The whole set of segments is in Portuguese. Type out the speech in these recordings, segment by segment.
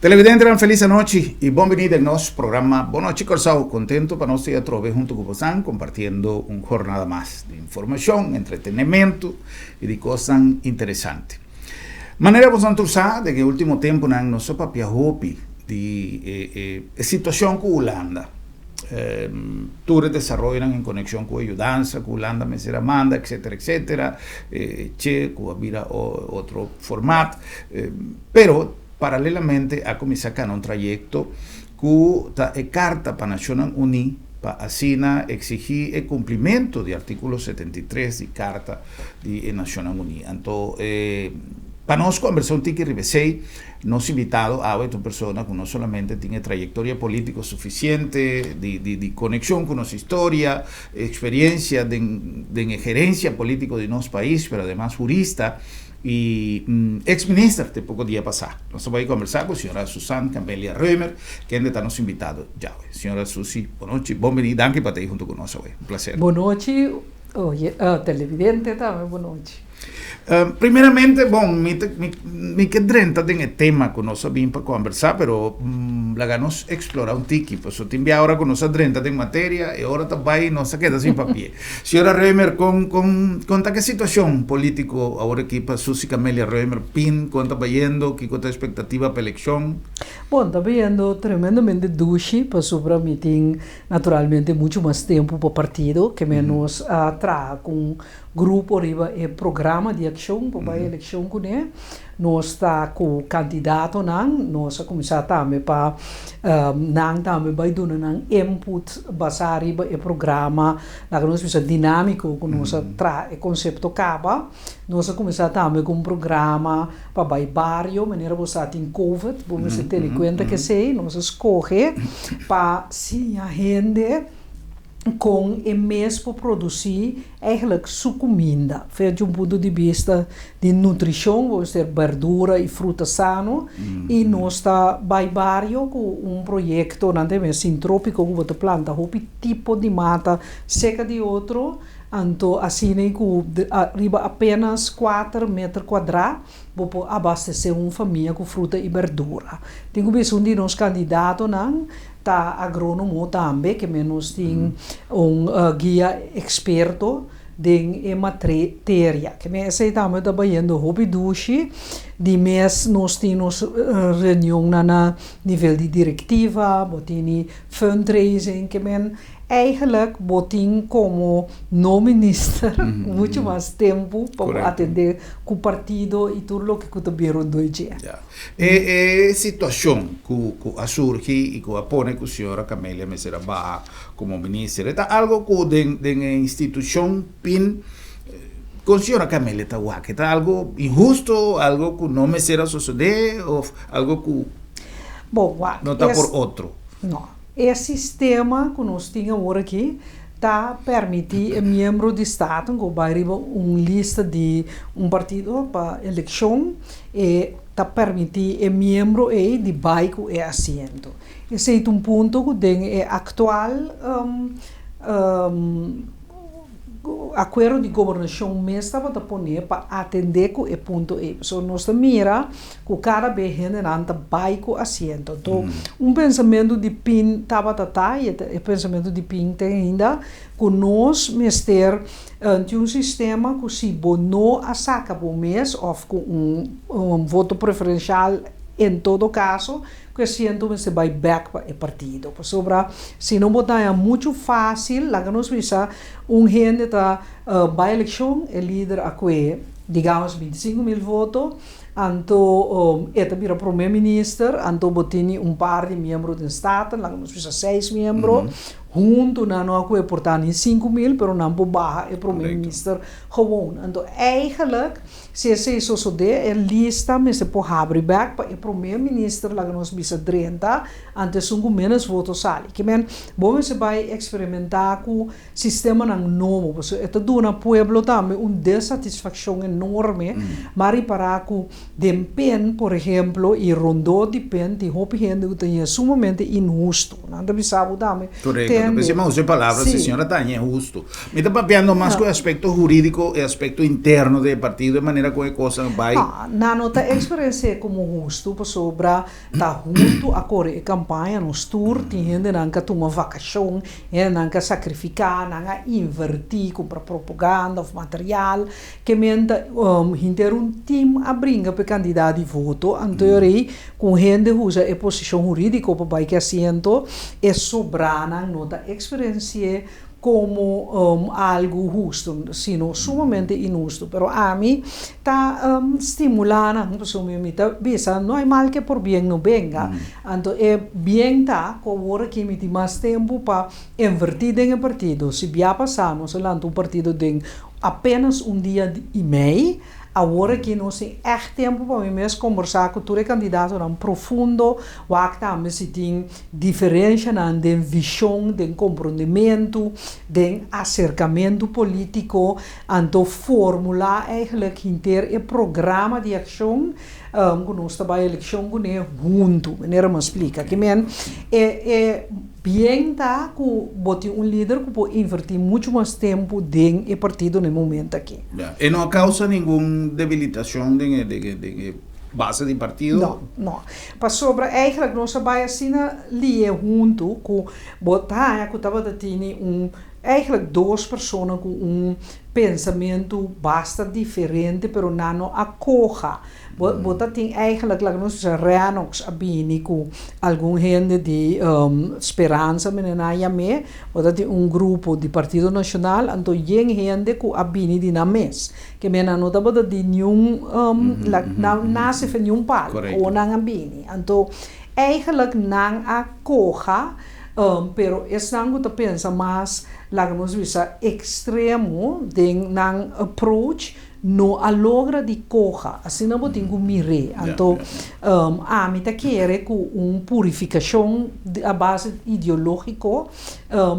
Televidente, uma feliz noite e bem-vindo ao nosso programa Boa Noite Corsao. Contento para nós estar outra vez junto com vocês, compartilhando uma jornada mais de informação, entretenimento e de coisas interessantes. Maneira vocês saber de que no último tempo não só papia hopi de situação com a Holanda. Todos desenvolveram em conexão com a ajudança, com a Holanda, Mesera Manda, etc. Che, com a vida outro formato. Pero paralelamente a começar a um trajeto que é carta para a Nações Unidas para assinar, exigir o cumprimento do artigo 73 da Carta das Nações Unidas. Então, para nós conversar um pouquinho ribesei, nós invitado a uma pessoa que não somente tem trajetória política suficiente, de conexão com nossa história, experiência de gerência política de nosso país, mas además jurista, e ex-ministra de pouco dia passado. Nós vamos conversar com a senhora Susan Campbell Römer, que ainda está nosso invitado já. Senhora Susi, boa noite, bem-vinda, danke para estar junto conosco hoje. Um prazer. Boa noite, televidente também, boa noite. Primeiramente, bom, me quedrenta tem tema que nós vimos para conversar, pero lá nós explorar um tiki, pois eu te envia agora com nossa drenta tem matéria e agora também nós queda sem papel. Senhora Römer, conta que situação política agora aqui para Susi Camélia Römer, PIN, conta vendo, que conta a expectativa para a eleição? Bom, está vendo tremendamente duche, para sobre mim tem naturalmente muito mais tempo para o partido, que menos traz com grupo arriba e programa de ação para a eleição com ele. Nós está com o candidato nós começar também para também vai dar input basar arriba e programa lá que nós precisa dinâmico com nós o conceito caba nós começar também com um programa para o bairro maneira você tem covid vamos ter em conta que sei nós escolhe para se a gente com o mês para produzir eigenlijk sua comida. De um ponto de vista de nutrição, vamos ter verdura e fruta sano. E nós está bairro com projeto assim trópico que você planta tipo de mata seca de outro. Então, assim, arriba apenas 4 metros quadrados, para abastecer uma família com fruta e verdura. Tem que ver de nós candidatos, tá agrônomo também, que menos tem guia experto em matéria. Que me sei também trabalhando hobby duche, de mês nós temos reunião na nível de diretiva, botini fundraising, que men eigenlijk botin como no minister muito mais tempo para atender com o partido e tudo o que tiveram do dia. Situação que surge e que apone que a senhora Camélia Mesera Ba como ministra, é algo que da instituição PIN com a senhora Camélia está algo injusto, algo que não Mesera suceder ou algo que não está por outro? Não. Esse sistema que nós temos agora aqui está permitindo membro de Estado que vai arribar uma lista de partido para a eleição e está permitindo membro de bairro e assento. Esse é ponto que tem atual acordo de governação mesmo estava a poner para atender com o ponto E. So, nós mira que cada vez gente não vai com assento. Então, pensamento de PIN estava e o pensamento de PIN tem ainda que nós mestre um sistema que se não a saca por mês ou com voto preferencial em todo caso, que assento você vai back para o partido. Sobre, se não botar é muito fácil, lá que nós precisa gente da eleição, é líder a que, digamos, 25.000 votos, então, vira primeiro-ministro, então botini par de membros do Estado, lá que nós precisa 6 membros, junto não é portanto 5.000, pero não barra é primeiro-ministro gewoon. Então, eigenlijk, se isso suceder, é lista, mas se pode abrir back para o primeiro-ministro, lá que nós precisa 30, antes um menos votos sali. Que men, bom, você vai experimentar com o sistema novo, porque é do na pueblo também uma desatisfação enorme, mas para com desempenho, por exemplo, e rondou de pen, de hopi gente que tem sumamente injusto. Não deve saber também. diciendo. Pensemos usar palabras, Sí. señora Tania, justo. Me está papeando más con el aspecto jurídico y aspecto interno del partido, de manera que cosas va. Na nota experiência como justo para sobra tá junto a correr campanha no tour tinha nanka toma vacação e nanka sacrificar nanka invertir comprar propaganda of material que menta hinter team a brinca para candidato de voto anterior com gente usa a posição jurídica para vai que assento e sobra na nota experiência como algo justo, sino sumamente injusto. Pero a mí está estimulando, pessoa me está bisa, não é mal que por bem não venga. Então é bem está, agora que me tem mais tempo para invertir em partido. Se já passamos, lançamos partido tem apenas dia e meio. Agora que nós temos tempo para mesmo conversar com todo candidato um profundo, waar também se tem diferença de visão, de comprometimento, de acercamento político, então formular eigenlijk inteiro o programa de ação que nós trabalhamos eleição com junto, maneira me explica, que men é bem tá que bote líder que pode invertir muito mais tempo dentro do partido no momento aqui. E não causa nenhuma debilitação de base de partido? Não, não. Para sobre, eigenlijk nós trabalhamos assim ali junto com botar, que estava tendo eigenlijk duas pessoas com pensamento bastante diferente, pero não acorra. Bota tem eigenlijk lá nós reanox abini com algum gente de esperança menina me, bota tem grupo de Partido Nacional, então yen gente com abini de na mes, que mena não tava de nenhum nasce de nenhum pal ou não abini. Então eigenlijk não acorra. Pero es nango ta pensa mas lagamos visa extremo den nang approach no a logra di coja assim não botingo mire então a mim ta querer com purificação a base ideológico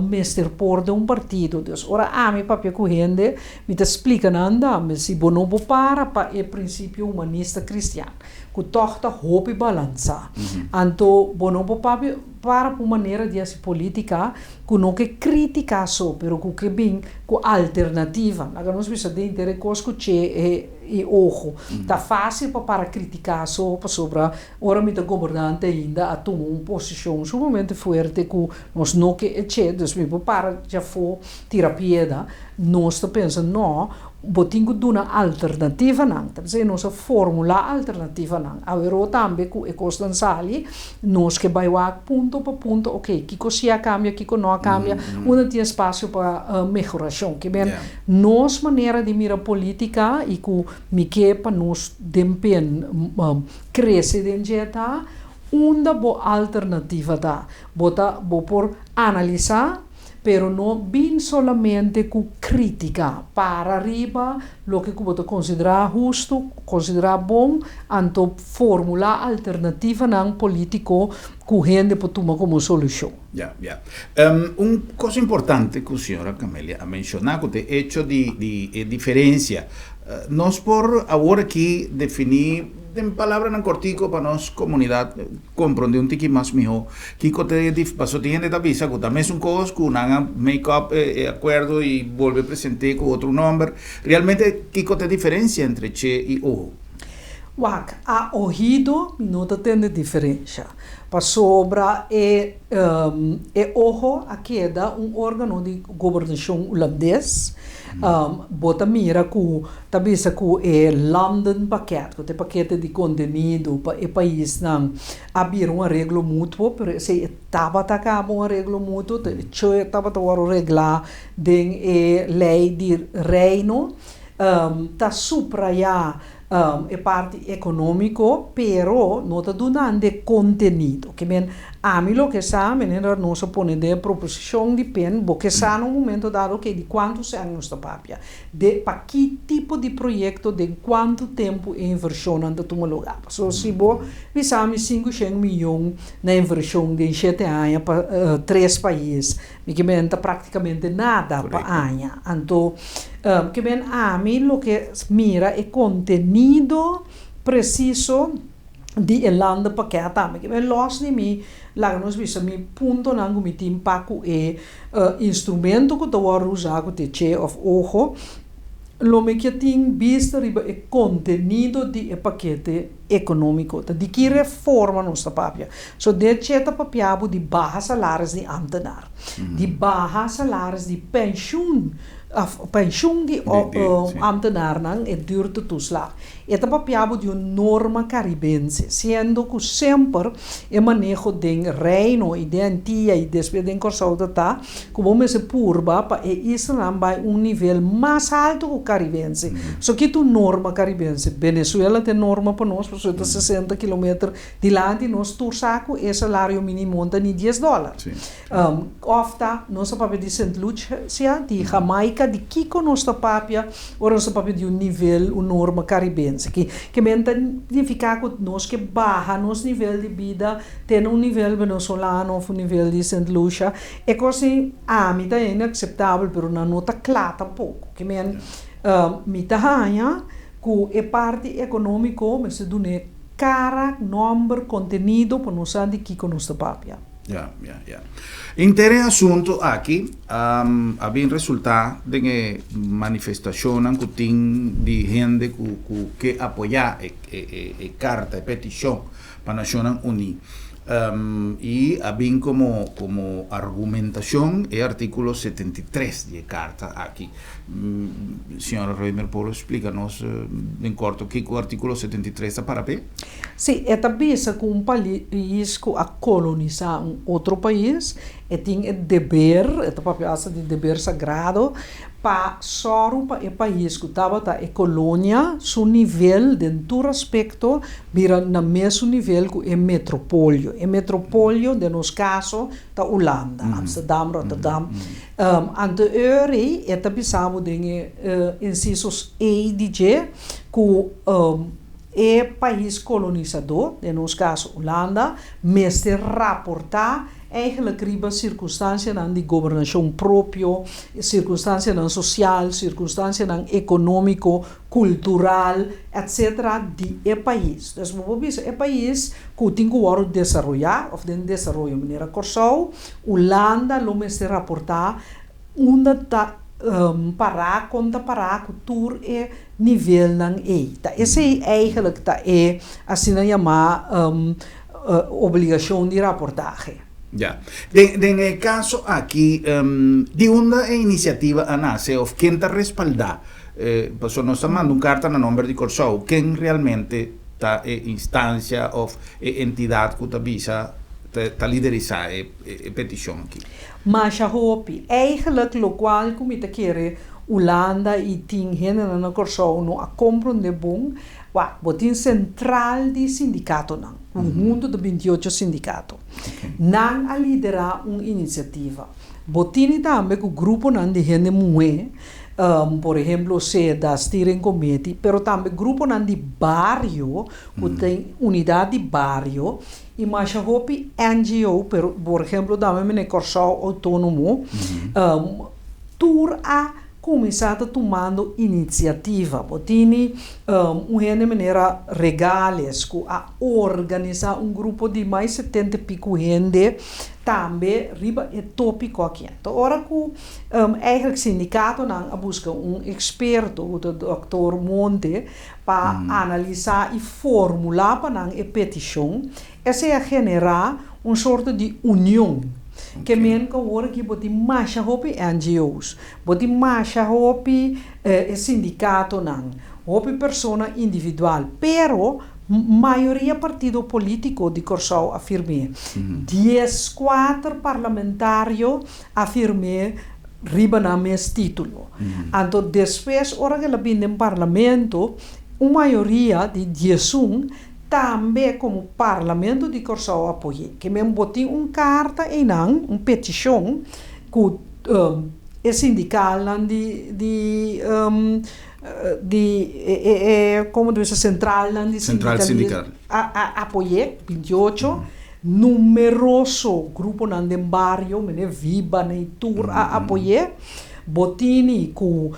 mister por de partido Deus ora a mim papel com gente me ta explica nanda me se bonobo para o princípio humanista cristiano que tochta hoop e balança então bonobo papel para uma maneira de ser política que não que critica só, pero que bem com alternativa. Agora nós precisamos de entender que e ojo. Tá fácil para criticar só para sobre ora me governante ainda a tomar uma posição sumamente forte que nós não que é dus me para já for terapia nós está pensando não botingo duna alternativa não, tá dizendo nossa fórmula alternativa não. Avero também que é constansali nós que vai lá ponto por ponto, ok, que coisa cambia, que não cambia, onde tem espaço para melhoração, que bem nossa maneira de mirar política e que me que para nós desempenho crescer dentro da onde boa alternativa dá, bota por analisar pero no bin solamente com crítica para arriba lo que você considera justo, considera bom, então fórmula alternativa não político que gente pode tomar como solução. Uma coisa importante que a senhora Camélia a mencionar que é hecho de diferença. Nós por agora aqui definir en palabra en cortico para nos comunidad comprender un tiki más mijo que cote pasó tiene esta visa que también es un cos que una make up acuerdo y vuelve a presentar con otro nombre realmente que cote diferencia entre che y ojo. Wak, a ouvido não tem diferença. Para sobra ojo aqui é órgão de governação holandês. Bota mira que tabisa que London paquete, que paquete de conteúdo para o país não abrir um arreglo mútuo, pero se estava atacando um arreglo mútuo, se estava a reglar de lei de reino, tá supraiar é parte econômico, pero não está dando conteúdo. Que bem, a mim lo que sabe, não se põe de proposição de pen, porque sabe no momento dado que de quantos anos está papia, de para que tipo de projeto, de quanto tempo é inversão anda tomar lugar. So se bo, vi sabe 500 milhões na inversão de 7 anos para 3 países, que bem está praticamente nada para ano. Então que bem, a mim lo que mira é conteúdo preciso di landen pakket também que men los ni mi lá nos bisa mi punto nangu mi timpaku instrumento que tu war usar que te che of ojo lo me que tin vista riba e contenido di paquete econômico di que reforma nostra papia so de certa papia di baja salários de ambtenaar di baja salários de pensioen die ambtenaar nang e duurte toeslag. Esta papiabo de norma caribense, sendo que sempre e manejo de reino e de antia e después de corsaudata, tá, como me se purba pa e Islam vai nível mais alto que o caribense. So que tu norma caribense, Venezuela tem norma para nós, por 60 km de lá de nós tursaco e salário mínimo de $10. Ofta nossa papia de Saint Lucia, de Jamaica, de Kiko nossa papia, ou nossa papia de nível, norma caribense. Que menta significa que nós que baja nosso nível de vida, tem nível venezolano ou nível de Saint Lucia, é coisa a mim é inaceitável, mas não nota clara pouco. Que men mita hanha que é parte econômico, mas se dune cara, número, conteúdo para nós de Kiko nossa papia. Interesse assunto aqui, havia resultado de manifestação que tem de gente que apoia a carta, a petição para a Nações Unidas. E havia como argumentação o artículo 73 de carta aqui. Senhora Reimer, pode explicar-nos em curto que o artículo 73 está para ver? Sim, é também que um país que a colonizar outro país tem o dever, é de dever sagrado para soro para o país que estava a colônia, seu nível de todo aspecto vira no mesmo nível que o metropólio. O metropólio, de nosso caso, da Holanda, Amsterdam, Rotterdam. Anteriormente, é também de incisos E e G, que é país colonizador, de nosso caso Holanda, mas de rapportar eigenlijk riba circunstância de governação próprio, circunstância social, circunstância econômico, cultural, etc. de país. Então, vamos ver, país que tem que desenvolver, ou de desenvolver de maneira corção, Holanda, lo mais de rapportar, onde está para tour e nível nan eita. Esse eigenlijk é assim chamar obrigação de reportagem. Ya. En el caso aquí, de una iniciativa a nace, o quien te respalda, pues nos está mandando una carta en nombre de Corsou, quien realmente está instancia o entidad que está liderizando la petición aquí. Mas a hopi, eigenlijk lo qual comite quer Holanda e ting hen na Corsou no a compreender bom, botin central de sindicato não, mundo de 28 sindicato. Não a liderar uma iniciativa. Botin também que o grupo não de gente mulher, por exemplo, se da steering committee, pero também grupo não de bairro, que tem unidade de bairro, e mais a hopi NGO, por exemplo, também no Corsou autônomo, tour a começado tomando iniciativa, botini de maneira regales, a organizar grupo de mais 70 pico gente, também riba é tópico aqui. Então, ora que eigenlijk sindicato não busca experto, o Dr. Monte, para analisar e formular para a petição, essa é generar sorte de união. Que men que agora que boti mais hopi NGOs, boti mais hopi sindicato não, hopi persona individual, pero maioria partido político de Corsou afirme, 14 parlamentário afirme riba na mes título. Então depois ora que ela vem no parlamento, uma maioria de 11 também como parlamento de Corsou apoia, que me botin carta e não, petição que é sindical como diz central sindical apoia 28 numeroso grupo nan de barrio mene viva nei tour apoia botini com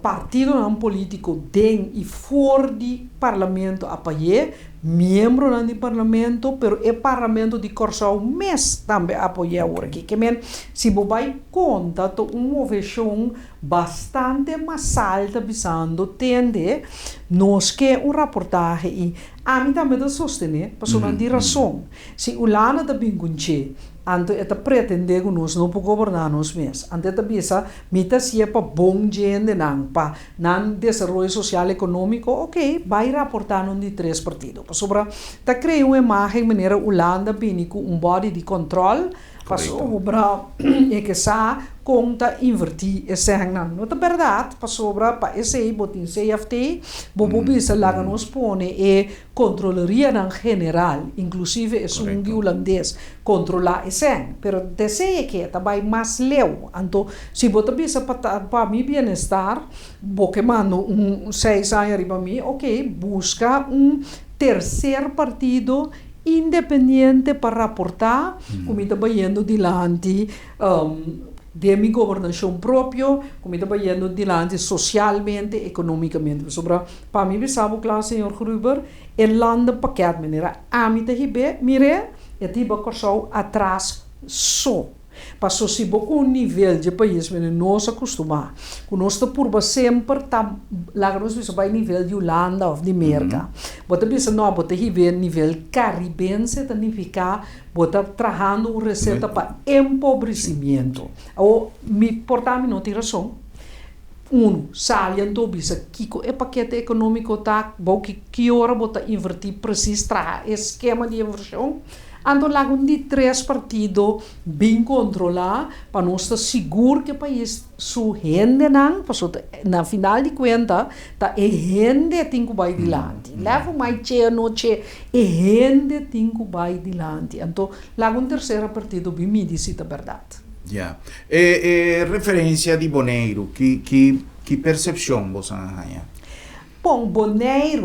partido não político den e fora de parlamento apoia membro do parlamento, pero o parlamento de Corsau mes também apoia aqui. Que men, se você vai conta, to moveção bastante mais alta visando tende, nós que reportagem e a mim também da sostener, para não ter razão. Se o lana da bingunche, anto eta pretende que nós não podemos governar nós mesmos. Anto eta bisa, mita se é para bom gente não, para não desenvolvimento social e econômico, ok, vai reportar de 3 partidos. Para sobre, ta cria uma imagem maneira Holanda bem com body de controle, para sobre é que sa conta invertir esse não. Não é verdade, para sobre para esse botin CFT, bobo bisa lá nos põe e controlaria na general, inclusive é um holandês controlar esse, pero desse que também mais leu. Então, se você bisa para mim bem-estar, porque mando 6 anos para mim, ok, busca terceiro partido independente para reportar como está vendo dilante de minha governação própria, como está vendo dilante socialmente, economicamente. Sobre, para mim, sabe claro, senhor Gruber, el lande pakket, meneer, a mim te mire, e tiba Corsau atrás só. Passou se com um nível de país que nós acostumamos, que nós por sempre tá lá nós vamos para nível de Holanda ou de América. Bota bisa não bota nível caribense significa bota trabalhando receita para empobrecimento. Ou me portar não tem razão. Saliento bisa kiko paquete econômico tá bom que hora bota invertir preciso esquema de inversão. Ando lá de 3 partidos bem controlados para nós estar seguro que o país su rende não, porque na final de conta tá rende tem que vai dilante. Leva mais cheio noite rende tem que vai dilante. Então lá terceiro partido bem me disse a verdade. Yeah. Referência de Bonaire, que percepção você tem? Bom, Bonaire,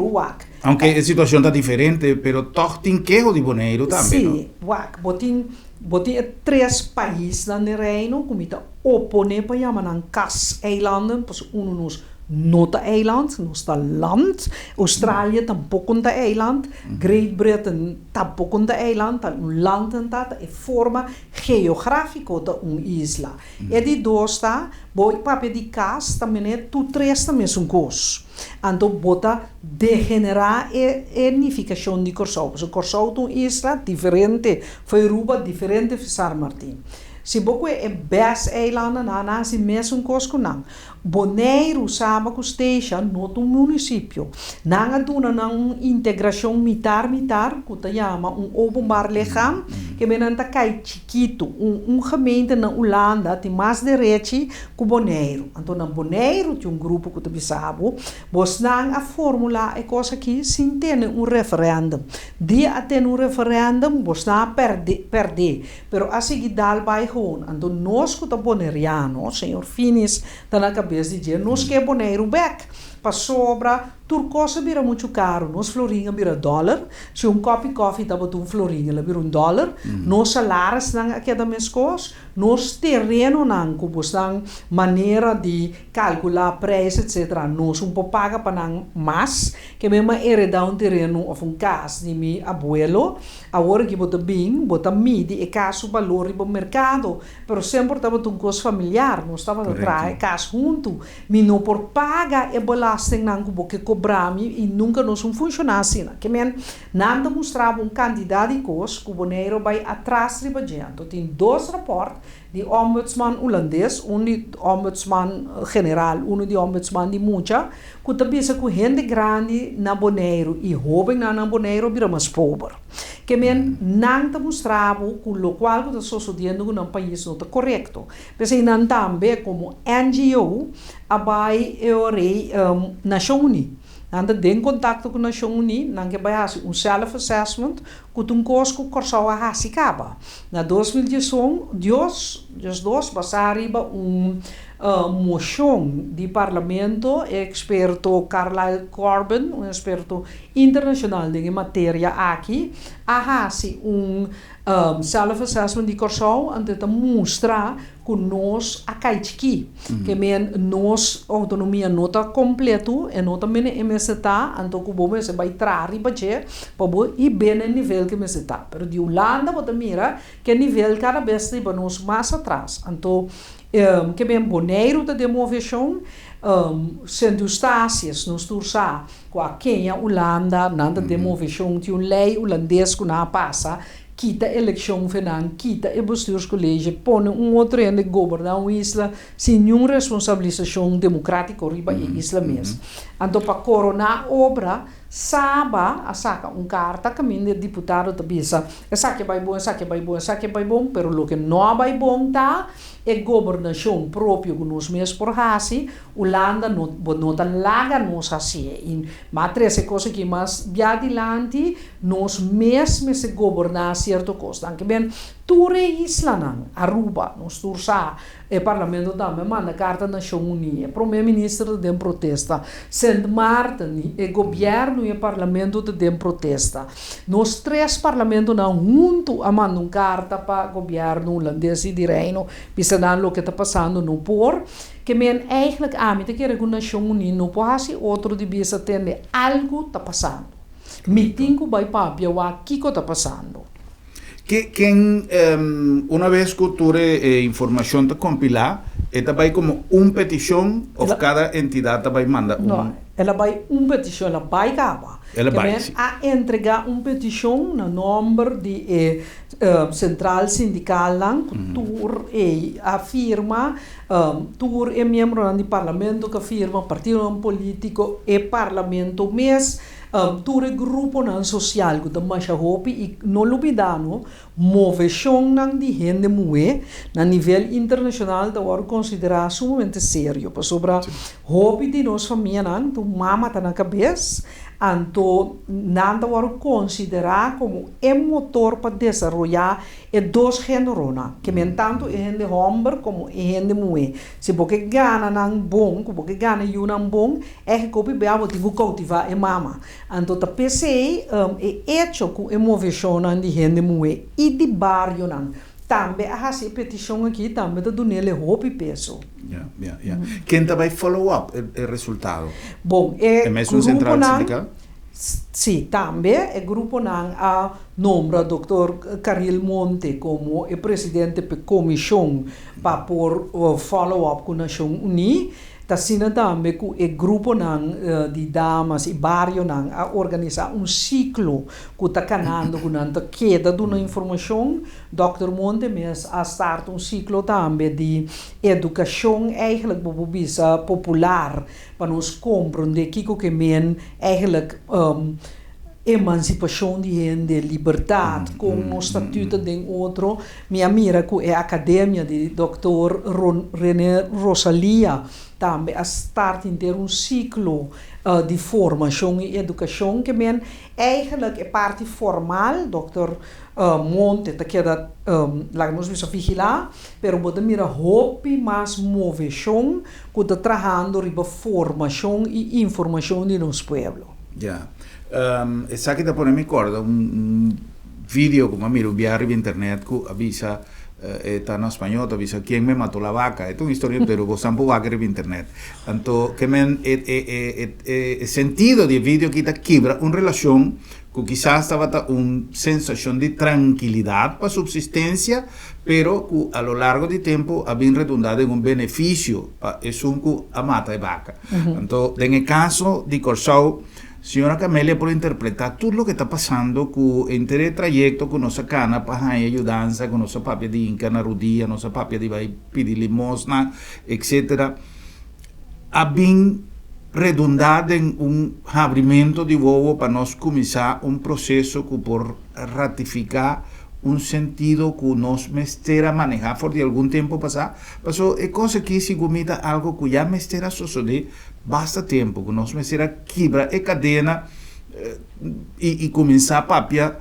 aunque a situação está diferente, pero toch tem queijo de Bonaire também, não? Sim, botin 3 países no reino, como está opone para chamar Kas-eilanden, pues nos nota eiland, nos está land, Australië tampouco está eiland, Great Britain tampouco está eiland, tá land está em forma geográfica de isla. E de 2 está, boi papel de Kas também é tu 3 também são coisas. Então, bota degenerar a unificação de Corsau. O Corsau é uma isla diferente, foi Aruba diferente de San Martín. Se você é best eilanden, não se mesmo coisa não. Bonaire sabe que esteja no município. Não há uma integração militar, que se chama openbaar lichaam, que é cai chiquito, gemeente na Holanda tem mais direito que Bonaire. Então, na Bonaire tem grupo que você sabe, você não a fórmula é coisa que sem ter referendum. Dia ter referendum, você não perder. Pero a seguir dal vai gewoon. Então, nós que estamos bonaireanos, senhor Finis, está na cabeça de dizer, nós que é Bonaire back. Para sobra, turcosa vira muito caro, nos florinha vira dólar, se copo de coffee estava florinha, ela vira $1, nos salários não é da mesma coisa, nos terreno não, como estão maneira de calcular preço, etc. Nós pouco paga para não mais, que mesmo heredar terreno ou casa de meu abuelo, agora que bota bem, bota mide e caso valor do mercado, pero sempre estava coisa familiar, nós estava atrás casa junto, mas não por paga e belasting não que cobrar e nunca nos funciona assim, que men nada mostrava candidato de coisa que o Bonaire vai atrás de bajento. Tem 2 raportes de ombudsman holandês, de ombudsman general, de ombudsman de Mucha, que também se com gente grande na Bonaire e jovem na Bonaire vira mais pobre. Que men não mostrava que o qual que está sucedendo no país não está correto. Mas não também como NGO, vai Nação Unida. Nanda tem contato com a Nação Unida, nanda vai fazer self-assessment, que um curso que o Corsau a acaba. Na 2018, Deus vai arriba moção de parlamento, experto Carlyle Corbyn, um experto internacional em matéria aqui, faz self-assessment de Corsau, antes de mostrar que nós aqui, que nós autonomia não está completo, e não também é está, então que bom se vai entrar para e bem no nível que está. Pero de Holanda, você mira que nível cada vez riba nós mais atrás. Então, que bem boneiro da demovição, sendo estácias, nós tursa com a Kenya, Holanda, nada demovição de lei holandês que não passa, quita a eleição final, quita o bestuurscollege, põe outro em governar uma isla sem nenhuma responsabilização democrática riba a isla mesmo. Então, para coronar a obra, sabe a saca carta que o deputado te bisa, essa que vai bom, essa que vai bom, essa que vai bom, pero lo que não vai bom tá é governação própria que nós mesmos por hasi, Holanda não tá larga nós assim, mas essa coisa que mais de adiante nós mesmos se governar certo coisa, anche bem ture isla não, Aruba, nós tursa o parlamento também manda carta na Nação Unida, o primeiro-ministro de protesta, Sint Maarten, o governo e o parlamento de protesta. Nós três parlamentos não junto a mandar carta para o governo holandês e de Reino, pensando o que está passando no por, que men eigenlijk te quer que a Nação Unida não pode outro de bisa atender algo está passando. Meeting vai papia o que está passando. Quem uma vez que tu informação te compilar, ela vai como petição ou cada entidade vai mandar Não, ela vai petição, ela vai acabar. Ela vai a entregar petição no número de central sindical lang, tur afirma, tur é membro do parlamento que afirma partido político e parlamento mesmo. Ture grupo nan social que da masha hopi e não lubidano moveção nan de gente mue na nível internacional da hora considerar sumamente sério para sobre hopi de nós família nan tu mama tá na cabeça anto nada hora considerar como motor para desenvolver dois gêneros que men tanto é gente homem como é gente mulher se porque gana nan bom porque gana you nan bom é que copi beabo tigo cultivar mama anto ta pensei hecho com moveção nan de gente mulher e de bairro nan também a essa petição aqui também da donele hope peso. Quem vai follow up o resultado? Bom, é mesmo central sindical? Sim, também o grupo não a nombra Dr. Caril Monte como o presidente da comissão para por follow up com a Nação Unida. Tassina também que o grupo de damas e bairro a organizar ciclo que está canando com a queda de uma informação. Dr. Monte mesmo a start ciclo também de educação eigenlijk popular para nos compreender que men eigenlijk emancipação de gente, liberdade, com o estatuto de outro. Minha mira que é a academia de Dr. René Rosalia também a start ter ciclo de formação e educação que men eigenlijk é parte formal, Dr. Monte te queda lá nós vamos vigilar, pero pode mira hope mais moveção que está trabalhando riba formação e informação de nosso pueblo. Essa que te pone me corda vídeo como miro via internet que avisa está en español, avisa quién me mató la vaca. Esto es una historia, pero gozan por vaca en internet. Entonces, que el sentido del video que quebra una relación que quizás estaba una sensación de tranquilidad para subsistencia, pero que a lo largo del tiempo había redundado en un beneficio para el que a mata de vaca. Entonces, en el caso de Corsau, señora Camelia, por interpretar todo lo que está pasando con el trayecto con nuestra cana para ayudanza, con nuestra papia de Inca, na rodilla, nuestra papia de pedir limosna, etc. Ha bien redundado en un abrimiento de bobo para nos comenzar un proceso que por ratificar un sentido que nos mestera manejar por de algún tiempo pasado. Pasó, es cosa que si gomita algo que ya mestera suceder basta tempo, que nos mestera quebra e cadena e começar a papia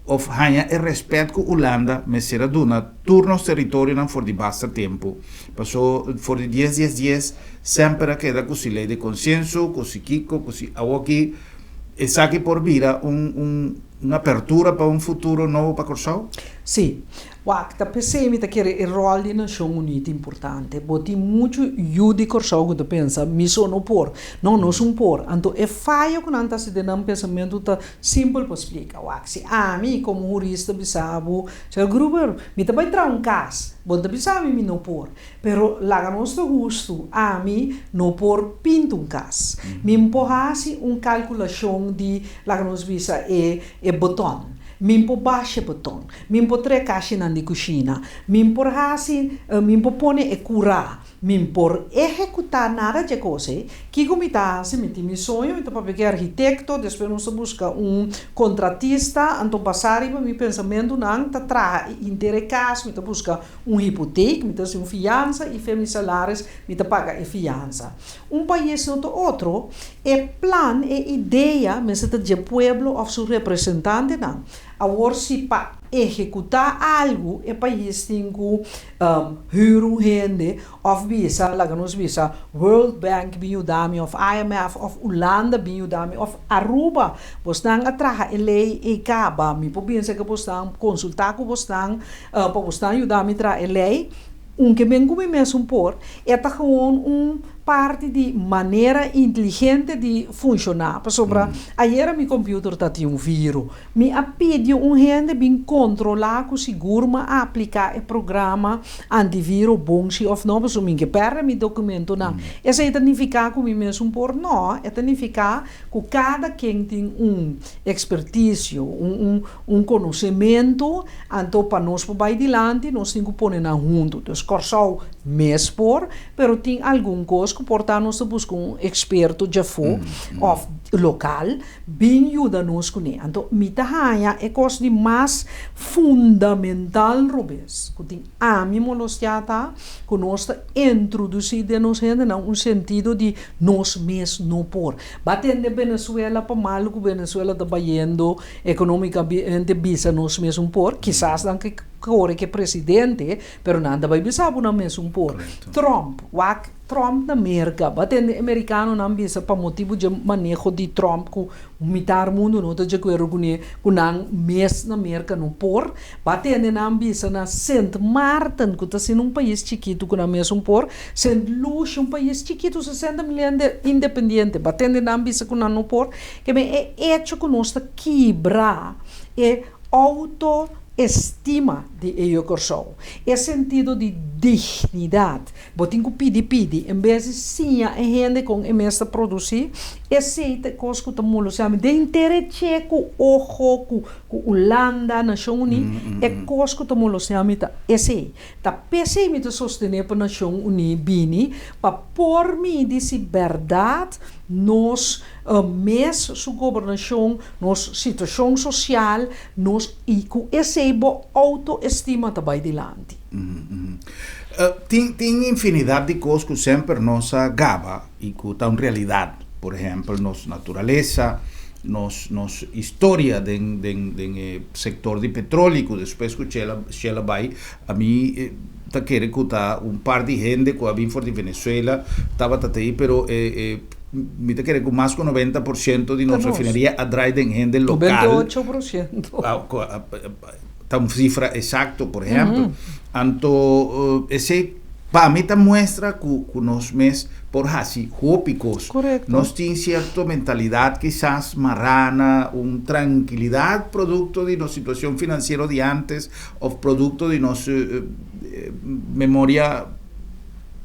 of hanya e respeito com Holanda, mas será duna turnos território não for de basta tempo. Passou for de 10, sempre queda com si lei de consenso, com si Kiko, com si Awoki, e sabe por vida uma apertura para futuro novo para Corsau? Sim. Wakta PCM ta kere il ruolo di Nazioni Unite importante. Boti muito yudi Corsau que tu pensa, mi sono por. Non sono por. Anto e faio con anta se denam pensamento ta simples para explicar. Waksi, mi como jurista bisabo, se o grupo mi ta vai tra un cas. Bon ta bisabo mi no por. Pero la nostro gusto, mi no por pinto un cas. Mi impohasi un calculação di la nos bisa e botão. Mimpo baixa botão, mimpo tre caixa na di cucina, mimpo mimpo pone e cura, mimpo executar nada de coisa, que como tá se meti mi sonho, então para pegar arquiteto, depois nós busca contratista, então passar para mi pensamento não tá tra interesse, me tá busca hipoteca, me tá fiança e femi salários, me tá paga e fiança. País no outro, plan e ideia, mas tá de pueblo ou seu representante não. Agora, se para executar algo, é país tem que huur gente, of visa, nos visa, World Bank biudami, of IMF, of Holanda biudami, of Aruba, postang atraha lei e caba, mi po pensa que postang consultar com postang, para postang biudami tra lei, que bem como mesmo por, é gewoon parte de maneira inteligente de funcionar. Para sobra, ayer mi computer tinha vírus. Me pediu gente bem controlar com seguro ma aplicar o programa antivírus bom se of não, para que perde mi documento não. Essa é significar que mi mesmo por não, é significar que cada quem tem expertise, conhecimento, então para nós para adiante, nós temos que pôr na junto. Então, Corsau mesmo por, pero tem algum coisa que portanto nós buscamos experto já foi of local bem ajuda-nos com ele. Então, mitahaya é coisa de mais fundamental, Robes, que tem mimo los já tá, que nós introduzir de nós gente não sentido de nós mesmos não por. Batendo Venezuela para mal que Venezuela está baiando economicamente bisa nós mesmos por, quizás não que presidente, pero nada vai bisa por nós mesmos por. Trump na América, batendo americano não bisa para motivo de manejo de Trump com mitar mundo não tá de acordo com não mês na América não por, batendo não bisa na Saint Martin que tá sendo país chiquito com não mesmo por, Saint Lucia país chiquito 60 milhões de independente, batendo não bisa com não por, que bem é hecho que nós tá quebrar é autoestima de eu Corsau, é sentido de dignidade. Botem que pedir, em vez de sim a gente com a produzir, aceita coisas que estamos chamando de interesse com o Holanda, Nação Unida, é coisas que estamos chamando esse. Tá PC me de sostener para Nação Unida bini, para por mim disse verdade, nós mês sua governação, nossa situação social, nós e com esse autoestima também dilante. Tem infinidade de coisas que sempre nos gaba e que estão realidade. Por exemplo, nossa natureza, nossa história do setor de petróleo, que depois que ela vai, a mim está querendo que par de gente que vem de Venezuela, estava aí, pero me está querendo que mais que 90% de nossa refinaria atrai de gente local. 98%. Está uma cifra exata, por exemplo. Então, esse para mim mostra que nós mesmos, por assim, hópicos, nós temos certa mentalidade quizás marrana, tranquilidade, produto de nossa situação financeira de antes, ou produto de nossa memória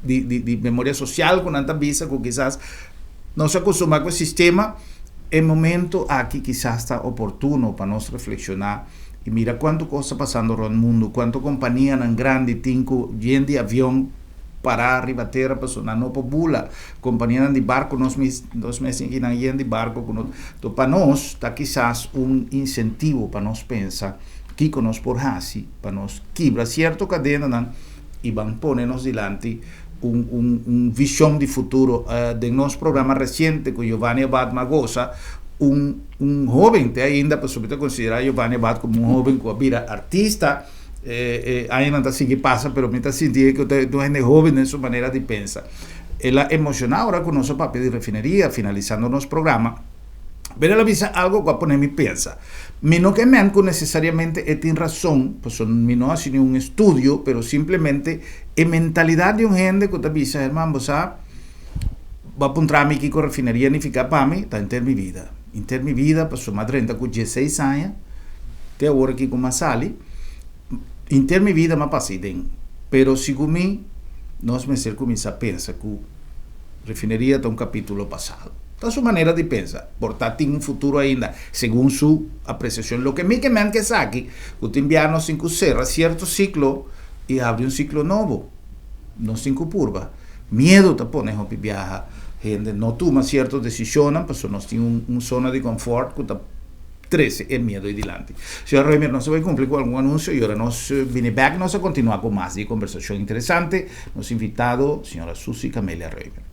de memória social, com tanta visa, que quizás nós acostumamos com o sistema, é momento aqui quizás está oportuno para nós reflexionar. E mira quanto coisa passando no mundo, quanto companhia grande tem gente de avião para arriba terra, para não popula, companhia de barco, nós meses aqui na gente de barco, então para nós está quizás incentivo para nós pensar que nós por assim, para nós quebrar certa cadena e vamos pôr nos dilante visão de futuro de nosso programa recente com Giovanni Abad Magosa, um jovem, te ainda, para subir a considerar Giovanni Abad como um jovem que vira artista, ainda está assim que passa, mas me está sentindo que não é jovem nessa maneira de pensar. Ela emociona agora com o nosso papel de refineria, finalizando o nosso programa, mas ela diz algo que a poner me pensa. Me não que me necessariamente tem razão, pues me não assim um estudo, mas simplesmente a mentalidade de um gente que está dizendo, irmão, você vai para um trâmite aqui com a refineria, nem ficar para mim, está em ter minha vida. Em ter minha vida, passou uma 30 com 16 anos, até agora aqui com uma sali, em ter minha vida, mas passei bem. Mas, segundo mim, nós me começamos a pensar que a refineria está um capítulo passado. Da sua maneira de pensar. Portanto, tem um futuro ainda, segundo sua apreciação. O que me que sabe que o inverno se encerra certo ciclo e abre um ciclo novo. Não se curva. Medo te põe a viajar. Gente não toma certas decisões, porque nós temos uma zona de conforto que está 13 é medo e adiante. Senhor Reimer, nós vamos cumprir com algum anúncio e agora nós vamos back, nós vamos continuar com mais de conversação interessante. Nos invitado, senhora Suzy Camélia Reimer.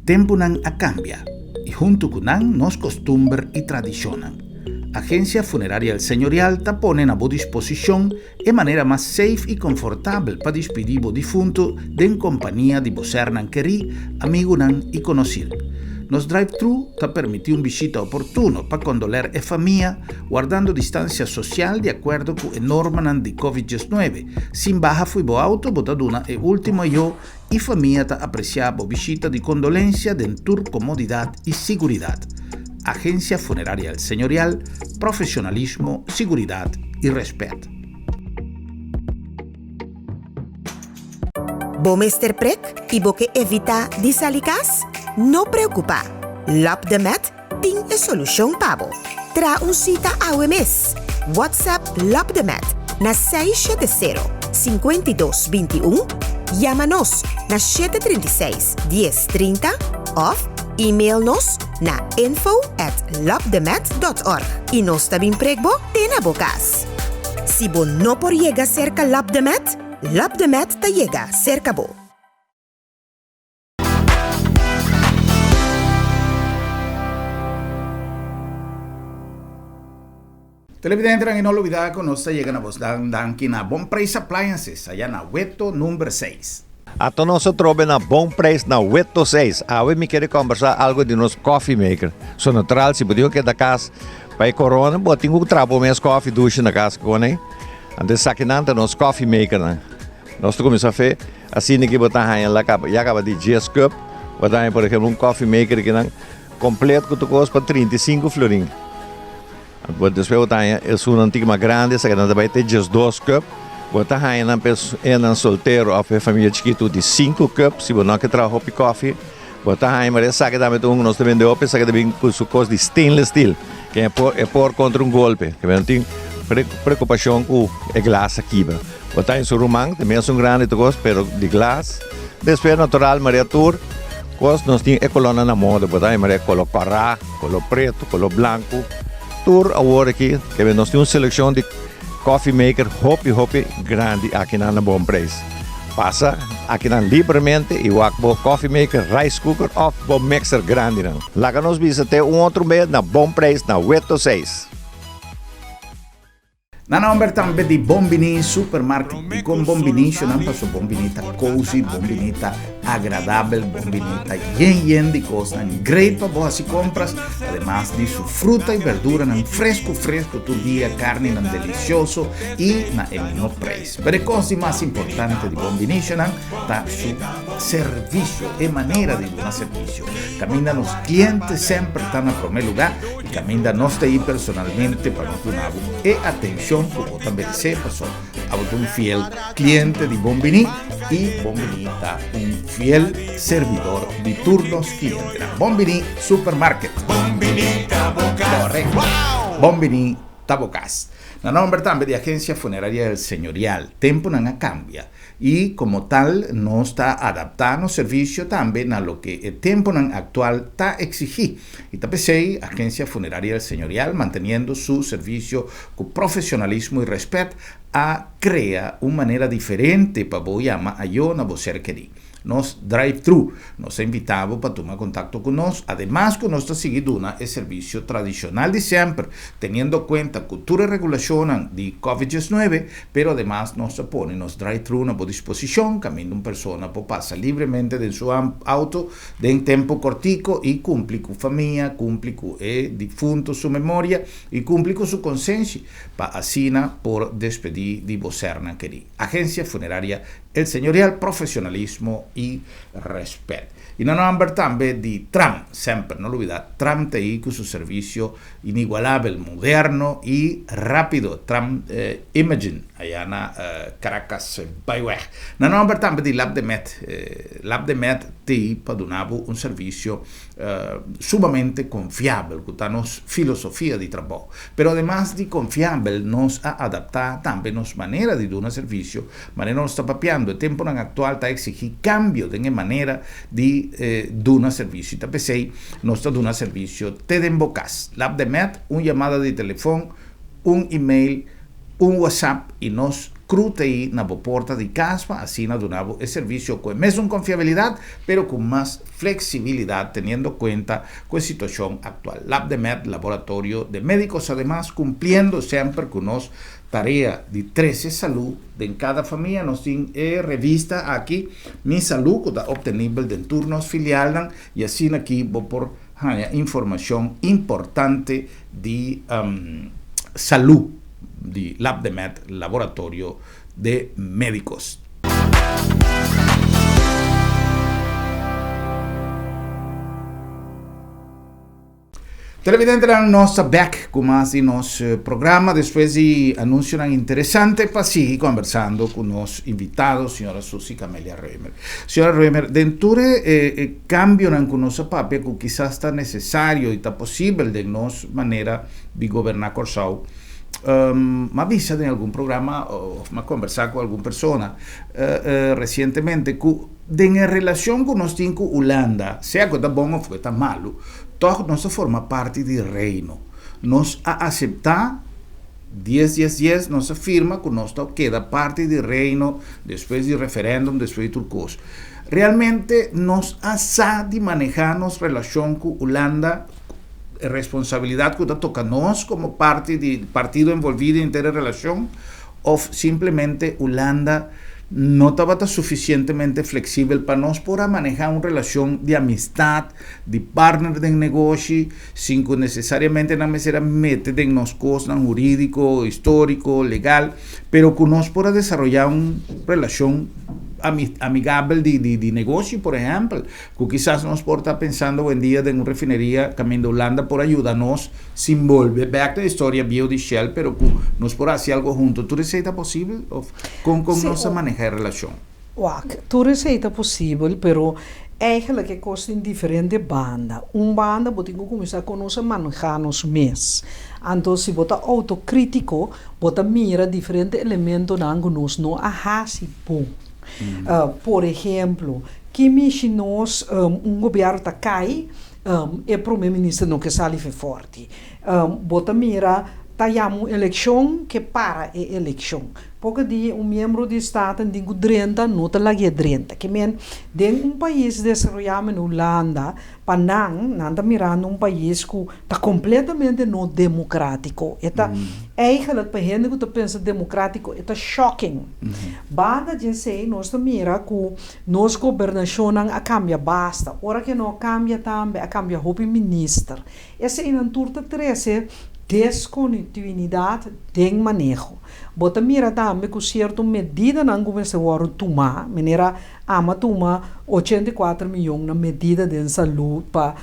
Tempo não cambia e junto com não nos costumbres e tradições. Agência Funerária El Señorial te pone a boa disposição de maneira mais safe e confortável para despedir o defunto em companhia de você não querer, amigo não e conhecido. Nos drive-thru te permite uma visita oportuna para condoler a família, guardando distância social de acordo com a norma de Covid-19. Sem barra foi bo auto, botaduna e último eu e família te apreciava a visita de condolência dentro comodidade e segurança. Agência Funerária El Señorial, profissionalismo, segurança e respeito. Bom Mr. Prek e boque evita disalikas? Não preocupa. Lap de Met tem a solução para você. Tra cita ao mês. WhatsApp Lap de Met na 670-5221. Chama-nos na 736-1030 ou e-mail-nos na info@lapdemet.org. E nós também pregbo tem a bocas. Se você não por chegar cerca Lap de Met te chega cerca bo. Televidente, não olvidar que nós chegamos a vos aqui na Bom Preço Appliances, allá na Hueto número 6. Até nós trobamos na Bom Preço na Hueto 6. Hoje me quero conversar algo de nosso coffee maker. Sou natural, se podia que da casa para corona, botem um trabalho mesmo coffee duche na casa com né. Antes saquinante nosso coffee maker, né. Nós começamos a fazer assim que botar aí lá acaba de 10 cup, botar por exemplo coffee maker que não completo que custa para 35 florin. Depois botar aí é uma antiga grande, essa que não vai ter 2 cup. Botar aí na pessoa solteiro ou família chiquito de 5 cups, se você não quer trabalhar hop coffee, botar aí mas essa que também nós também deu, essa que também com o custo de stainless steel, que é por contra golpe, que não tem preocupação com a glass aqui. Botar em seu romang, também é grande custo, pero de glass. Depois natural miniatura, nós temos a coluna na moda, botar aí mas color carrá, color preto, color branco. Tour agora aqui, que nós temos uma seleção de coffee maker hopi grande aqui na Bom Preço. Passa aqui na livremente e o coffee maker, rice cooker ou mixer grande. Lá que nós visitamos outro mês na Bom Preço, na Hueto 6. Na number também de Bombini Supermarket. E com Bombini, não passou Bombinita cozy, Bombinita agradável, Bombinita yen de coisa, great para boas compras, además de su fruta e verdura, fresco, todo dia, carne delicioso e na menor preço. Mas a coisa mais importante de Bombini está su serviço, e maneira de dar serviço. Caminha nos clientes sempre estão no primeiro lugar e caminha nós aí personalmente para nos dar e atenção como também sepa, sou um fiel cliente de Bombini e Bombini está fiel servidor de turnos cliente. Bombini Supermarket. Bombini Tabocas. Correcto. Bombini Tabocas. La nombre también de Agencia Funeraria del Señorial. Tempo no cambia. Y como tal, no está adaptando servicio también a lo que el tiempo actual está exigí. Y también Agencia Funeraria del Señorial, manteniendo su servicio con profesionalismo y respeto, a crea una manera diferente para Boyama a yo na ser querido. Nos drive-thru, nos invitamos para tomar contacto con nosotros. Además, con nuestra seguiduna el servicio tradicional de siempre, teniendo en cuenta cultura y regulación de COVID-19, pero además nos pone nos drive-thru a disposición, caminando una persona puede pasar libremente de su auto de un tiempo cortico y cumplir con familia, cumplir con difunto su memoria y cumplir con su conciencia para así por despedir de vocerna querida. Agencia Funeraria El Señorial, profesionalismo y respeto. Y no nombre también de Tram, siempre no olvidar, Tram TI con su servicio inigualable, moderno y rápido, Tram Imagine, allá en Caracas, Bayhuej. No nombre también de Lab de Met TI para donar un servicio sumamente confiable, que nos filosofía de trabajo, pero además de confiable, nos ha adaptado también nos manera de dar un servicio, manera nos está papeando, el tiempo actual está exigir cambio de manera de dar servicio. Y también nos está dando servicio, te den bocas, Lab de Met, una llamada de teléfono, un email, un WhatsApp y nos crute ahí na porta de casa, así nos donamos el servicio con más confiabilidad, pero con más flexibilidad, teniendo en cuenta con la situación actual. Lab de Met, laboratorio de médicos, además cumpliendo siempre con nos tarea de 13 salud de en cada familia. Nos tiene revista aquí, Mi Salud, que está obtenible de turnos filial, y así aquí voy por información importante de salud de Lab de Met, laboratorio de médicos. Televidente la nostra back con más de nos programa después de anuncio interesante para seguir conversando con los invitados, señora Susi Camelia Reimer. Señora Reimer, dentro cambio en nuestra papel que quizás está necesario y está posible de nos manera de gobernar Corsao. Me avisa en algún programa o me conversado con alguna persona recientemente que en relación con nos con Holanda, sea que está bueno o que está malo, todo nos forma parte del reino. Nos acepta 10 nos afirma que nos queda parte del reino después del referéndum, después de turcos. Realmente nos hace de manejar nuestra relación con Holanda, responsabilidad que toca a nos como parte del partido envolvido en esta relación, o simplemente Holanda no estaba suficientemente flexible para nos para manejar una relación de amistad, de partner de negocio, sin que necesariamente no se mete en los cosas jurídico, histórico, legal, pero que nos para desarrollar una relación amigable de negocio, por ejemplo, que quizás nos porta pensando hoy en día en una refinería camino de Holanda por ayudarnos sin volver back to la historia bio de Shell, pero que nos por hacer algo juntos. ¿Tú receita posible con sí, nos manejar relación? Tu receita posible, pero eigenlijk é coisa em diferente banda. Banda você tem que começar a conhecer manejar nos mês. Então, se você é autocrítico, você mira diferentes elementos que nós não arrasa bom. Por exemplo, que nós governo está cai, é primeiro-ministro não que sai forte. Você mira tayamos eleição que para a eleição. Porque de membro de Estado tem 30, não está lá 30. Que men, de país desenvolvido na Holanda, para não mirando país que está completamente não democrático. Está eigenlijk para gente que está pensando democrático, está shocking. Banda de sei, nós mira que nossa governação a cambia basta. Ora que não cambia também, a cambia o ministro. Essa é a turta 13. Descontinuidade de manejo. Bota mira também que certa medida não começa a tomar, maneira ama toma 84 milhões na medida de saúde para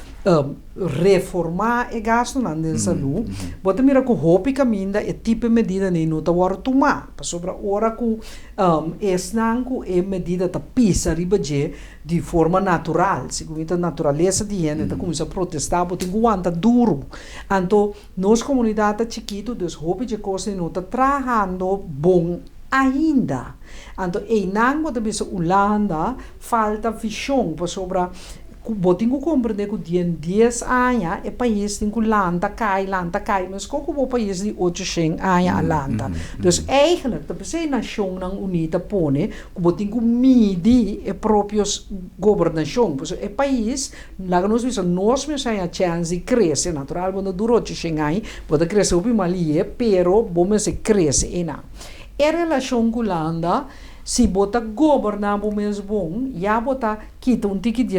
reformar e gasto na saúde. Bota mira que hopi caminda e tipo de medida nem não tá hora tomar. Para sobre hora que esnanco e medida tá pisa riba de forma natural. Segundo a natureza de gente tá começa a protestar, bota aguanta duro. Então, nossa comunidade tá chiquito, dus hopi de coisa não tá trabalhando bom ainda. Então, não pode ver Holanda falta visão para sobre botinho compreender que dia 10 anos é país tem que landa cai, mas como o país de 800 anos a landa. Então, eigenlijk, dat is een nação unida pone, que botinho midi e próprios governação. Pues é país, lá nós mesmos a chance de crescer, natural, quando durou 800 anos, pode crescer o Malia, pero bom se cresce e não. A relação com a Holanda, se bota governar o mesmo bom, já bota quita tique de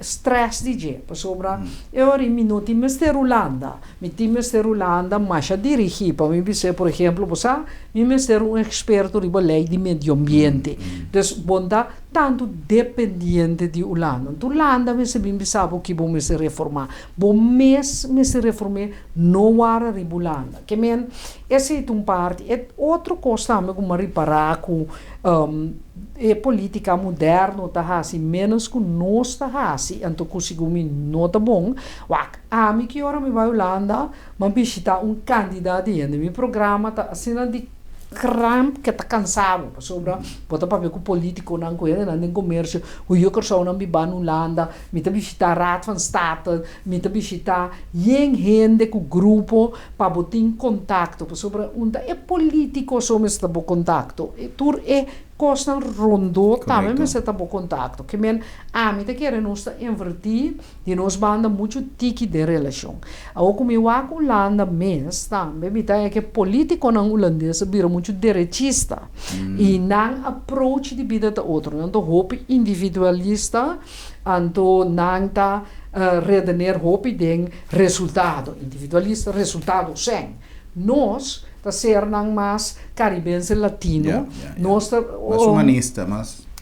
stress de je. Sobre eu no time de Holanda, mi time de Holanda, mas a dirigir para mim ser, por exemplo, você, mi ser experto de lei de meio ambiente. Dus bonda tanto dependente de Holanda. Holanda me se bem sabe que bom me se reformar. Bom me se reformar não era de Holanda. Que men esse é parte. É outro coisa também como reparar com e política moderna tá assim menos que nós tá assim então consigo me nota bom a mim que hora me vai Holanda mas visitar candidato e no meu programa tá assim de cramp que tá cansado sobre bota para ver com político não conhece não tem comércio o eu quero só não me ban Holanda me tá visitar Raad van State me tá visitar gente com grupo para botar em contato sobre é político só me está bom contato e tur é costa rondo também me está bom contato que men a mim tá querendo nós invertir de nós banda muito tique de relação ao como eu a Holanda mês também me tá é que político não holandês vira muito direitista e não approach de vida da outro então hope individualista então não tá redener hope de resultado individualista resultado sem nós tá ser não mais caribense latino nós tá mais humanista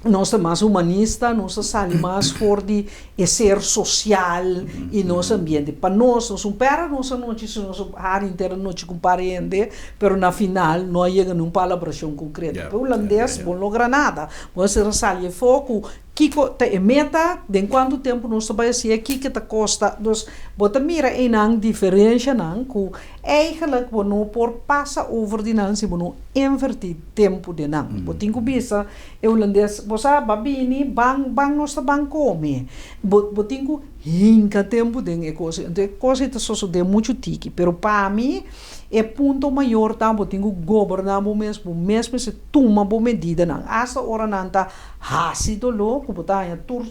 nós mais humanista, nós sabe mais for de ser social e nosso ambiente. Para nós supera nossa área inteira não te compreende, pero na final não chega numa colaboração concreta. Para o holandês não logra nada. Você sabe foco que te meta de quanto tempo nós trabalhamos aqui que te costa. Dus bota mira een diferença não que eigenlijk não por passa over die não se não invertir tempo de não. Botinho bisa o holandês você babini bang nós bang come. Botinho hinca tempo de coisa. Então coisa é só de muito tique, pero para mim é ponto maior também tenho governar mesmo se toma boa medida não essa hora não tá rápido louco botar tur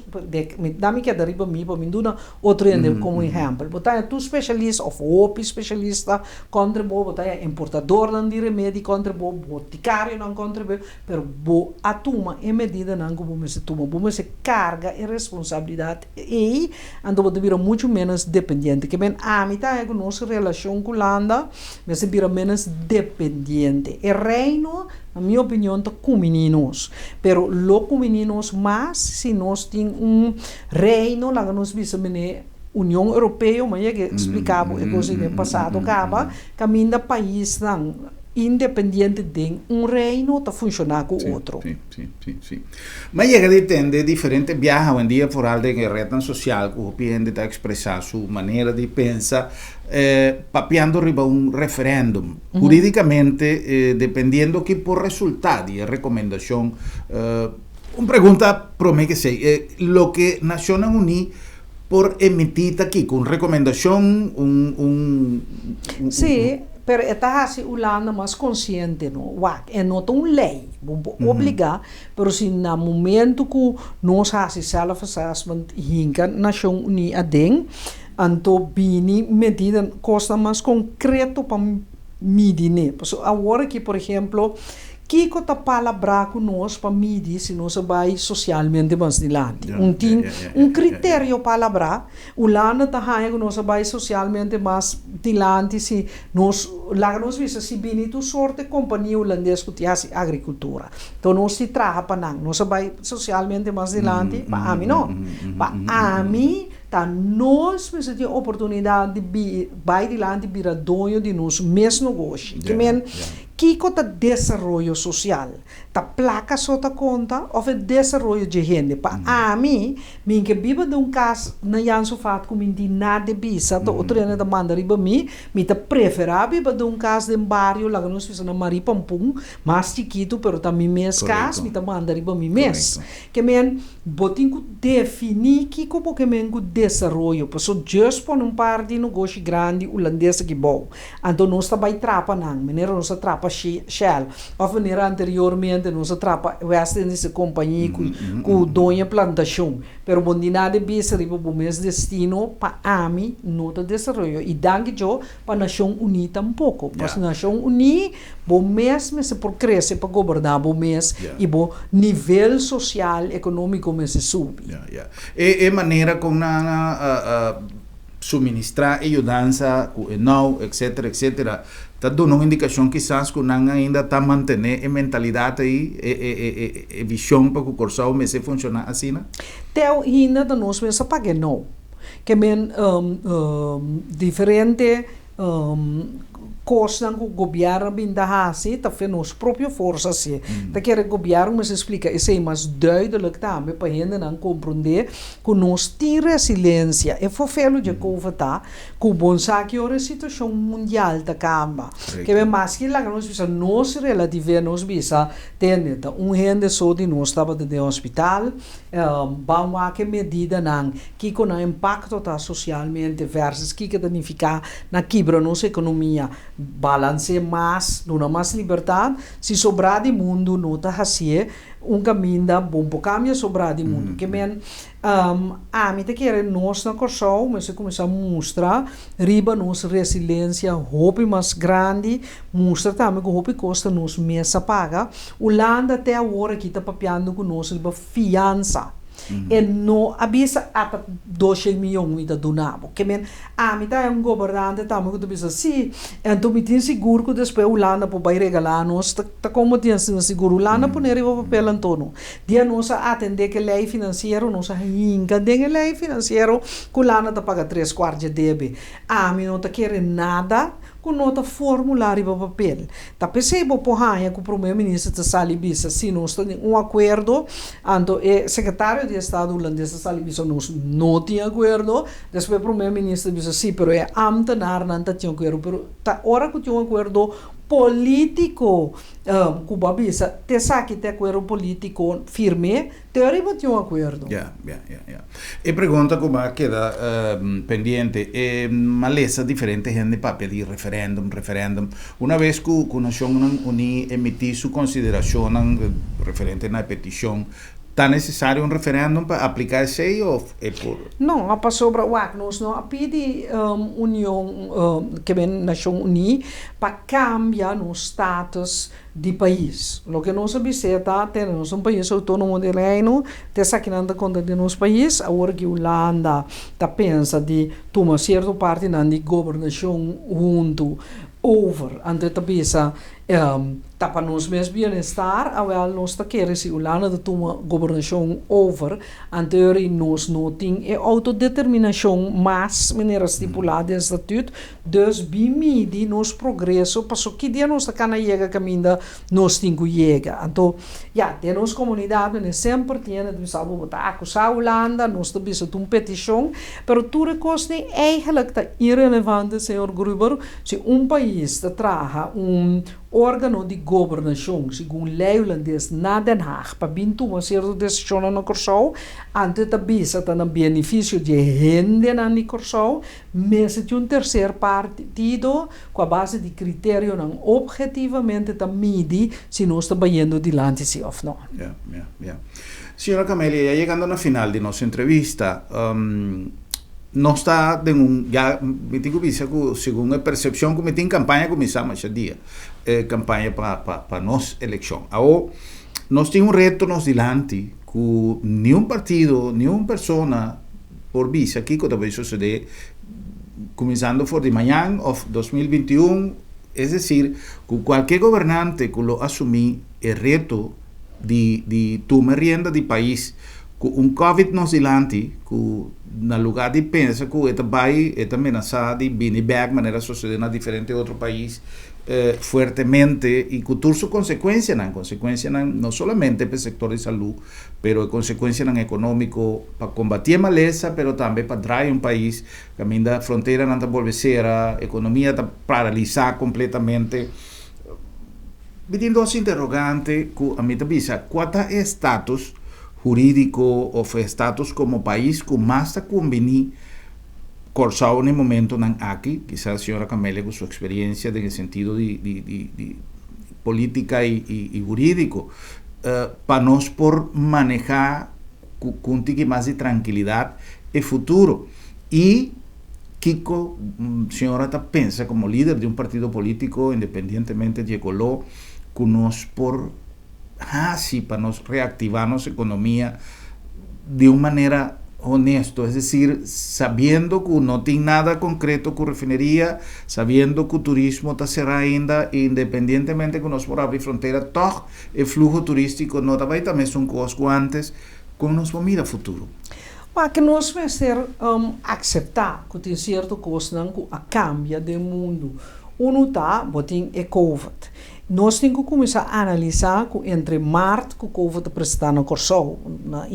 dá me que dar para mim duna outro como exemplo botar tu especialista ou op especialista contra botar importador não de remédio contra boticário não contra pero bo a toma é medida não como se toma bom se carga e responsabilidade e ando botar vira muito menos dependente que bem a mim tá com nossa relação com Holanda mas vira menos dependente. O reino, na minha opinião, está com meninos. Pero lo com meninos, mas se nós temos reino, lá nós vimos União Europeia, mas é que explicava o que no passado acaba, caminho da país não independente de reino está funcionar com o outro. Sim. Mas chega de ter diferentes viagens hoje em dia por algo de rede social que o cliente está expressar sua maneira de pensar papiando riba referéndum. Jurídicamente, dependendo que por resultado e recomendação, uma pergunta para mim que sei, lo que Naciones Unidas por emitir aqui com recomendação Sim. Pero está assim Holanda mais consciente não, é não tem lei, obrigar, pero se no momento que nós fazemos self-assessment hinca Nação Unida den, então bini medida costa mais concreto para medir, né? Agora que por exemplo Kiko ta palabra conosco para medir se nós vai socialmente mais dilante. Critério palabra, o lana ta haia nós vai socialmente mais dilante se nós lá nós visa se binitu sorte companhia holandesa que tia agricultura. Então nós se traha para nós vai socialmente mais dilante, para mim não. Para mim tá nós precisa ter oportunidade de vai dilante vira dono de nos mesmo negócio. Que men Kiko ta desenvolvimento social, ta placa sota conta, ou é desenvolvimento de gente. Para a mim que viva de caso na janso fato como de nada bisa, ta outro ano da manda riba me ta preferável viva de caso de bairro, lá nós fizemos na Maripampum, mais chiquito, pero também mês caso, me ta manda riba me mês. Que men botin que definir Kiko porque men que desenvolvimento, porque just por par de negócio grande holandês que bom. Então nós ta vai trapa nang, maneira nós trapa Shell, of wanneer anteriormente nós trapa West Indies companhia com donha plantação, pero bondina de bisa riba o mês destino para ami nota desenvolvimento e danke jo para Nação Unida tampouco, mas Nação Unida bom mês se por crescer para governar bom mês e bom nível social econômico me se sube. É maneira como na suministrar ajudança, não, etc, etc. Está dando uma indicação que quizás que não ainda está mantendo a mentalidade aí, a visão para que o Corsau comece a funcionar assim, né? Teu ainda da nós mesmo pague não, que men diferente costa que o governo binda assim, tá fazendo nos próprias forças assim. Tá quer o governo mas explica isso é mais duidelijk também para gente não compreender que nós tem resiliência. É fofelo de coisa tá, que bom sabe que a situação mundial tá camba. Que é mais que lá nós bisa nós relativo nós bisa tem tá gente só de nós estava de hospital, vamos a que medida não que com o impacto tá socialmente versus que danificar na quebra nossa economia. Balance mais, dona mais liberdade, se sobrar de mundo, não está assim, caminho bom para caminhar sobrar de mundo. Que men, a mim te quer nós na Corsau, mas se começar a mostrar, riba nossa resiliência, hope mais grande, mostra também que hope custa nos mesa paga, o landa até agora que está papiando com nós riba fiança. E não avisa até 2 milhões de donados. Que men, a mim tá governante também que tu pensa sim, então me tem seguro que depois o lana para regalar nós, tá como tem seguro o lana por nele o papel antono. Dia nós atender que lei financeiro nós ainda tem lei financeiro que o lana tá paga 3/4 de débito. A mim não tá querendo nada com nota formulário para papel. Tá percebo porra que o primeiro-ministro de Salibisa, se nós temos acordo, então o secretário de Estado holandês de Salibisa não tinha acordo, depois o primeiro-ministro disse sim, pero é ambtenaar não tinha acordo, pero tá hora que tinha acordo político, Cuba bisa, te sabe que tem acordo político firme, teoria tinha acordo. E pergunta como queda pendiente, maleza diferente gente para pedir referéndum. Una vez que a Nación Unida emitir su consideración referente a la petición, ¿está necesario un referéndum para aplicar ese o es por...? No, a sobre o nós não pedi União, que vem Nação Unida, para cambiar o status de país. O que nós observamos, temos país autônomo de reino, tem aqui na conta de nosso país, agora que a Holanda pensa de tomar certa parte de governação junto over, ante a pensa para nós mesmos bem-estar, nós queremos se Holanda de tomar governação over, ante nós não temos autodeterminação mais maneira estipulada em estatuto, dus bimidi nos progresso, para que dia nós can chegar caminho nós temos que chegar. Então, tem nossa comunidade, nós sempre temos de acusar a Holanda, nós temos uma petição, mas tudo coisa eigenlijk está irrelevante, senhor Gruber, se país traga órgão de governação, segundo lei holandesa, na Den Haag, para vir uma certa decisão na Corsau, antes da bisa está no benefício de gente na Corsau, mas de terceiro partido, com a base de critério, não objetivamente está medir se nós estamos indo adiante ou não. Senhora Camélia, já chegando na final de nossa entrevista, não está já me tenho visto que segundo a percepção que me tem campanha começar esse dia campanha para nossa eleição. Agora nós temos reto nos dilante que nenhum partido, nenhuma pessoa por vista aqui que talvez suceder começando por de manhã of 2021, es decir, que qualquer governante que lo assumir o reto de tomar rienda do país, que Covid nos dilante, que no lugar de pensar que esta vai, esta ameaça de vir back, maneira suceder na diferente outro país, fuertemente y que tuvo su consecuencia no solamente para el sector de salud, pero consecuencia económico para combatir maleza, pero también para traer un país que la frontera no está volver economía está paralizada completamente. Vienen dos interrogantes que a mí te avisa, ¿cuál es el estatus jurídico o estatus como país que más está convenido Corsao en el momento aquí, quizás la señora Camelia con su experiencia en el sentido de política y jurídico, para nos por manejar con más de tranquilidad el futuro. Y Kiko, señora, piensa como líder de un partido político, independientemente de color, que nos por, sí, para nos reactivar nuestra economía de una manera honesto, es decir, sabiendo que no tiene nada concreto con refinería, sabiendo que el turismo está cerrado ainda, independientemente que nos por abrir frontera, todo el flujo turístico no va también son cosas antes, como nos va a mirar futuro. Mas que nós vamos ter aceitar que tem certo coisa que a cambia do mundo. Tá, botem é Covid. Nós temos que começar a analisar que entre março que o Covid está no Corsau, na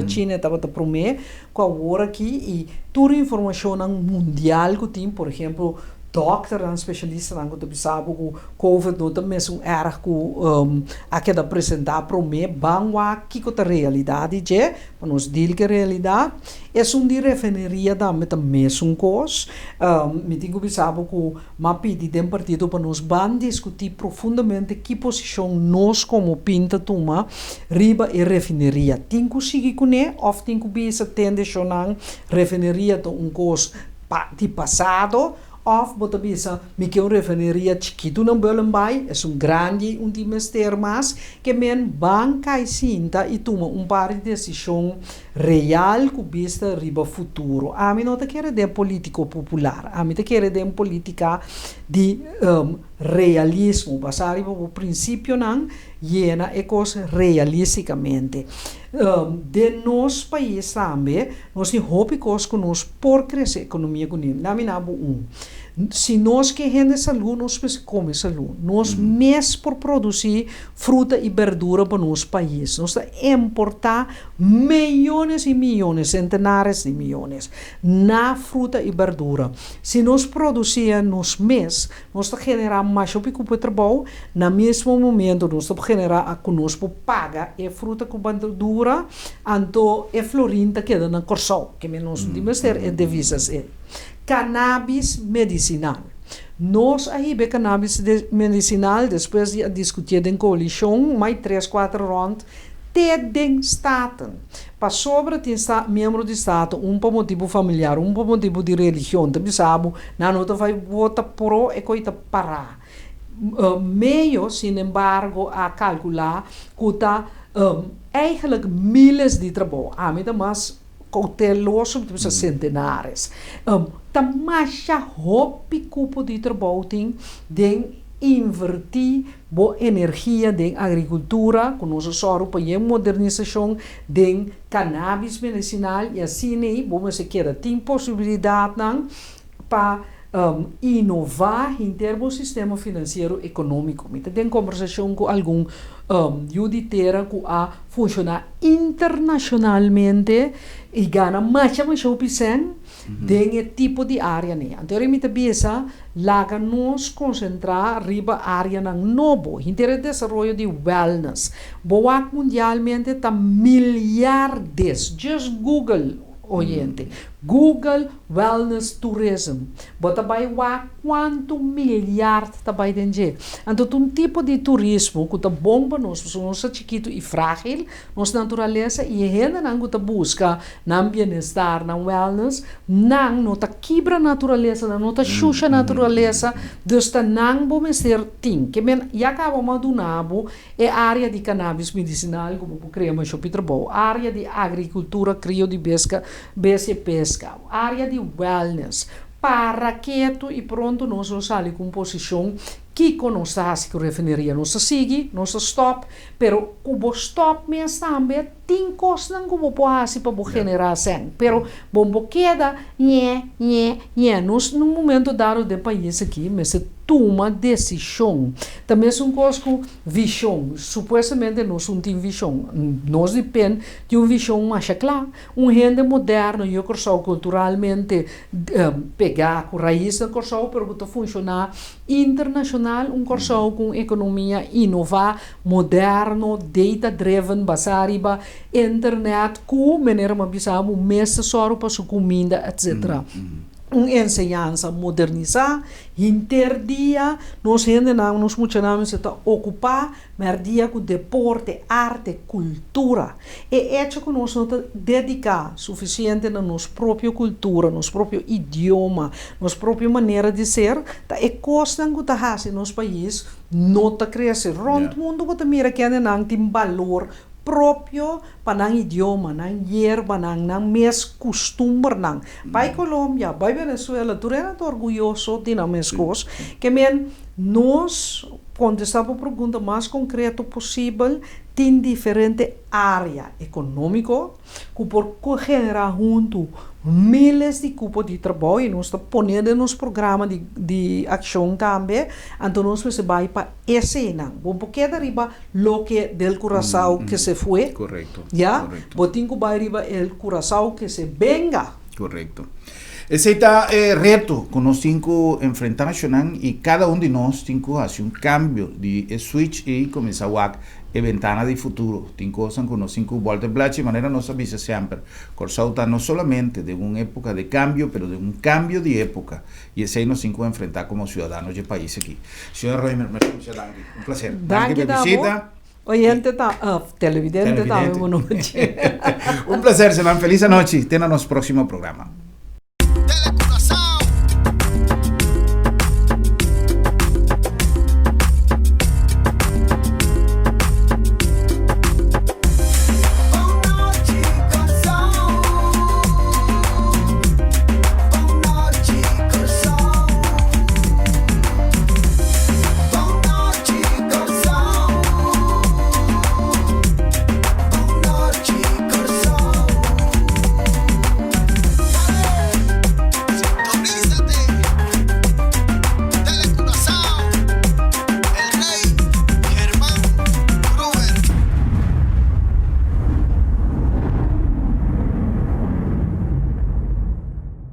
China estava a prometer, com a hora aqui e toda a informação mundial que tem, por exemplo, doctor en specialist ang ko sabe que COVID no também erg que aqui da apresentar para mim bangwa que a realidade je para nos dizer que a realidade é de refineria da também coisa me tenho que sabe que mapi de dem partido para nos ban discutir profundamente que posição nós como pinta toma riba e refineria tenho que seguir com né of tenho que bisa tende chonang refineria to coisa de passado of botabisa me que refineria chiquito não belambai é grande de mister mas que men banca e cinta e toma par de decisão real que vista riba futuro a mim não te quer de político popular a mim te quer de política de realismo basado no princípio não llena e coisa realisticamente de nos país também nós temos hopicos que nós por crescer economia com ele na minha se nós que gente saúde nós come saúde nós mesmo por produzir fruta e verdura para nosso país nós importar milhões e milhões centenares de milhões na fruta e verdura se nós produzir nós mesmos nós generar mais o trabalho no mesmo momento nós generar conosco paga e fruta com verdura anto e florinta queda na Corsau que nós devemos ter e divisas cannabis medicinal. Nós aí be cannabis medicinal depois de discutir em coalição mais 3-4 rounds tem staten. Para sobre tem membro de estado para motivo familiar, para motivo de religião, também sabe, não vai votar pro e coita parar. Meio, sin embargo, a calcular que está eigenlijk milhares de trabalho. A mim mas cauteloso de centenares. Tamasha hopi cupo de trabalho tem de invertir boa energia de agricultura com nosso soro para a modernização de cannabis medicinal e assim aí vamos se quer tem possibilidade para inovar em termos do sistema financeiro econômico. Então, tem conversação com algum judiciário que a funcionar internacionalmente e ganha mais opção de tipo de área. Então, eu me pensa, lá nos concentrar riba área novo, em termos de desenvolvimento de wellness. Boa mundialmente está milhares, just Google. Oyente, Google Wellness Tourism. Bota vai lá quanto milhar tabai dentro. Então, um tipo de turismo que tá bom para nós, nós é chiquito e frágil, nossa natureza, e ainda não tá busca na bem-estar, na wellness, não tá quebra a natureza, não tá xuxa a natureza, dus tá não vamos ser tim. Que men, já acabamos do nabo, é área de cannabis medicinal, como criamos o trabalho, área de agricultura, crio de pesca, e pesca, área de wellness, para quieto e pronto nós vamos sair com posição que conosce que refineria não se sigue, não se stop, pero o stop mesmo também tem coisas que não pode para generar sem, pero bom queda, nós no momento dado do país aqui, mas se toma decisão, também é coisa com visão, supostamente nós não temos visão, nós depende de uma visão mais clara, gente moderno, eu creio culturalmente pegar com raiz da coisa, pero que funcionar internacional, corso com economia inovar, moderno, data-driven, basariba, internet, com maneira mais bizarra, mesa só para sua comida, etc. Ensinança modernizar, interdia, nós ainda não nos funcionamos a ocupar, mas dia com deporte, arte, cultura. E é que nós não dedicar suficiente na nossa própria cultura, nosso próprio idioma, nossa própria maneira de ser, é coisa que está fazendo no nosso país, não está crescendo. Rond o mundo que mira que ainda não tem valor próprio para o idioma, não hierba, não mes costume, não. Vai Colômbia, vai Venezuela, tu eres orgulhoso de nas coisas, que nós, quando estamos a pergunta mais concreta possível, tem diferente área econômica, que por generar junto milhares de cupos de trabalho, e nós estamos ponendo nos programas de ação também, então nós vai para esse ano. Bom, porque arriba lo que del Curaçao que se foi, correto, já, correto. botinho vai arriba el Curaçao que se venga. Correcto. Ese está reto que nós temos que enfrentar e cada de nós tem que fazer cambio de switch e começar a ventana de futuro. Tem coisas que nós temos que voltar de maneira nós avisa sempre. Corsau está não somente de uma época de cambio, mas de cambio de época. E esse aí nós temos que enfrentar como cidadãos do país aqui. Senhor Reimer, muchas gracias. Um prazer. Danke pela visita. Oyente televidente, Um prazer, senhor. Feliz noite. Até no nosso próximo programa.